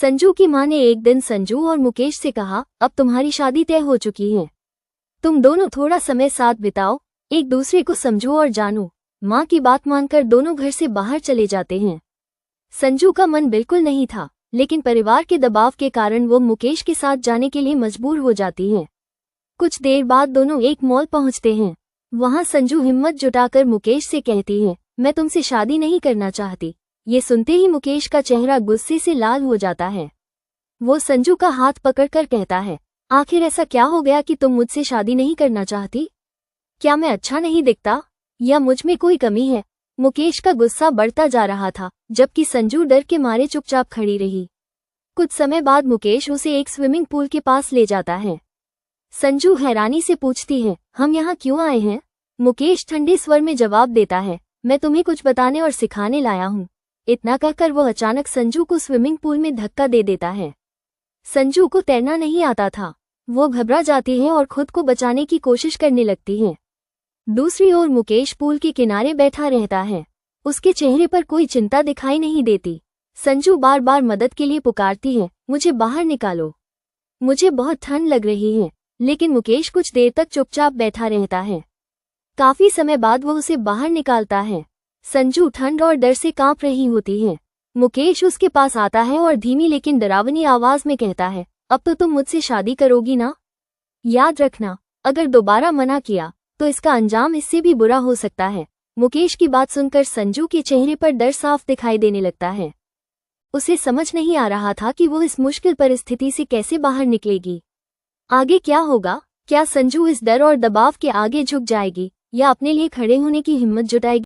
संजू की मां ने एक दिन संजू और मुकेश से कहा, अब तुम्हारी शादी तय हो चुकी है, तुम दोनों थोड़ा समय साथ बिताओ, एक दूसरे को समझो और जानो। मां की बात मानकर दोनों घर से बाहर चले जाते हैं। संजू का मन बिल्कुल नहीं था, लेकिन परिवार के दबाव के कारण वो मुकेश के साथ जाने के लिए मजबूर हो जाती है। कुछ देर बाद दोनों एक मॉल पहुंचते हैं। वहां संजू हिम्मत जुटाकर मुकेश से कहती है, मैं तुमसे शादी नहीं करना चाहती। ये सुनते ही मुकेश का चेहरा गुस्से से लाल हो जाता है। वो संजू का हाथ पकड़कर कहता है, आखिर ऐसा क्या हो गया कि तुम मुझसे शादी नहीं करना चाहती? क्या मैं अच्छा नहीं दिखता या मुझ में कोई कमी है? मुकेश का गुस्सा बढ़ता जा रहा था, जबकि संजू डर के मारे चुपचाप खड़ी रही। कुछ समय बाद मुकेश उसे एक स्विमिंग पूल के पास ले जाता है। संजू हैरानी से पूछती है, हम यहाँ क्यों आए हैं? मुकेश ठंडे स्वर में जवाब देता है, मैं तुम्हें कुछ बताने और सिखाने लाया हूँ। इतना कहकर वो अचानक संजू को स्विमिंग पूल में धक्का दे देता है। संजू को तैरना नहीं आता था। वो घबरा जाती है और खुद को बचाने की कोशिश करने लगती है। दूसरी ओर मुकेश पूल के किनारे बैठा रहता है। उसके चेहरे पर कोई चिंता दिखाई नहीं देती। संजू बार बार मदद के लिए पुकारती है, मुझे बाहर निकालो, मुझे बहुत ठंड लग रही है। लेकिन मुकेश कुछ देर तक चुपचाप बैठा रहता है। काफी समय बाद वो उसे बाहर निकालता है। संजू ठंड और डर से कांप रही होती है। मुकेश उसके पास आता है और धीमी लेकिन डरावनी आवाज में कहता है, अब तो तुम मुझसे शादी करोगी ना? याद रखना, अगर दोबारा मना किया तो इसका अंजाम इससे भी बुरा हो सकता है। मुकेश की बात सुनकर संजू के चेहरे पर डर साफ दिखाई देने लगता है। उसे समझ नहीं आ रहा था कि वो इस मुश्किल परिस्थिति से कैसे बाहर निकलेगी। आगे क्या होगा? क्या संजू इस डर और दबाव के आगे झुक जाएगी या अपने लिए खड़े होने की हिम्मत जुटाएगी?